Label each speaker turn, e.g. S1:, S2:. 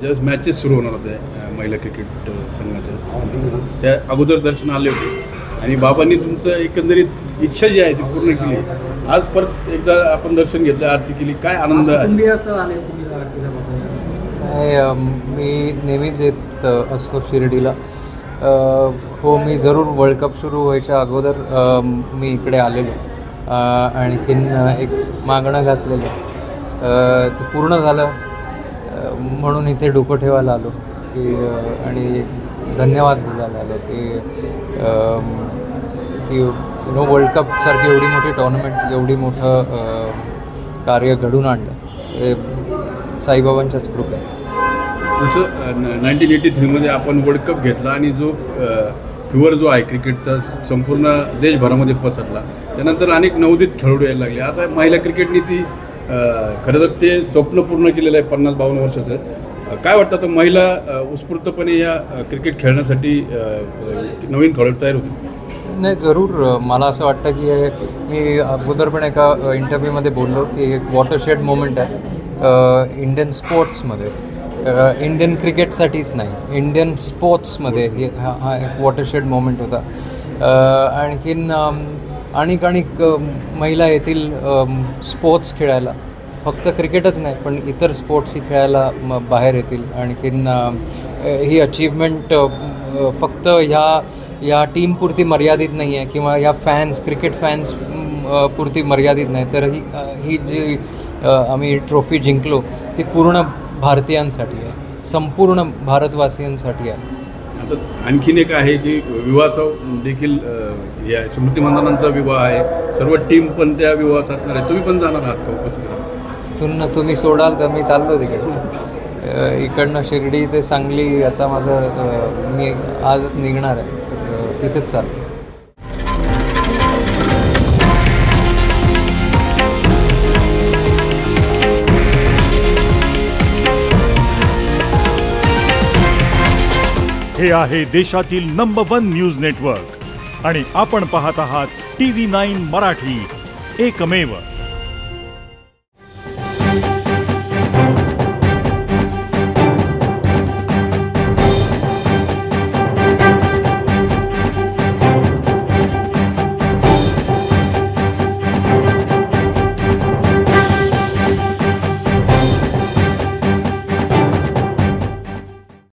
S1: ज्यावेळेस मॅचेस सुरू होणार होत्या महिला क्रिकेट संघाच्या, त्या अगोदर दर्शन आले होते आणि बाबांनी तुमचं एकंदरीत इच्छा जी आहे ती पूर्ण केली. आज परत एकदा आपण दर्शन घेतलं, आरती केली, काय आनंद आहे?
S2: मी नेहमीच येत असतो शिर्डीला. हो, मी जरूर वर्ल्ड कप सुरू व्हायच्या अगोदर मी इकडे आलेलो. आणखीन एक मागणं घातलेलं ते पूर्ण झालं म्हणून इथे डोकं ठेवायला आलो की आणि धन्यवाद बोलायला आलो की वर्ल्ड कपसारखी एवढी मोठी टुर्नामेंट, एवढी मोठं कार्य घडून आणलं हे साईबाबांच्याच कृपेने.
S1: जसं 1983मध्ये आपण वर्ल्ड कप घेतला आणि जो फिवर जो आहे क्रिकेटचा संपूर्ण देशभरामध्ये पसरला, त्यानंतर अनेक नवोदित खेळाडू यायला लागले. आता महिला क्रिकेटने ती खरं तर ते स्वप्न पूर्ण केलेलं आहे 50-52 वर्षाचं. काय वाटतं आता महिला उत्स्फूर्तपणे या क्रिकेट खेळण्यासाठी नवीन खेळाडू तयार होते?
S2: नाही, जरूर. मला असं वाटतं की मी अगोदर पण एका इंटरव्ह्यूमध्ये बोललो की एक वॉटरशेड मोमेंट आहे इंडियन स्पोर्ट्समध्ये. इंडियन क्रिकेटसाठीच नाही, इंडियन स्पोर्ट्समध्ये हा एक वॉटरशेड मोमेंट होता. आणखीन अनेक महिला येतील स्पोर्ट्स खेळायला, फक्त क्रिकेटच नाही पण इतर स्पोर्ट्सही खेळायला बाहेर येतील. आणखीन ही अचीवमेंट फक्त ह्या टीमपुरती मर्यादित नाही आहे किंवा ह्या क्रिकेट फॅन्स पुरती मर्यादित नाही, तर ही जी आम्ही ट्रॉफी जिंकलो ती पूर्ण भारतीयांसाठी आहे, संपूर्ण भारतवासियांसाठी आहे.
S1: आता आणखीन एक आहे की विवाहाचा देखील या स्मृती मंदानांचा विवाह आहे, सर्व टीम पण त्या विवाहास असणार आहे. तुम्ही पण जाणार आहात का उपस्थित?
S2: इथून तुम्ही सोडाल तर मी चाललो तिकडे. इकडनं शिर्डी ते सांगली आता माझं मी आज निघणार आहे, तर तिथेच चाललो.
S3: हे आहे देशातील नंबर 1 न्यूज नेटवर्क आणि आपण पाहत आहात TV9 मराठी, एकमेव.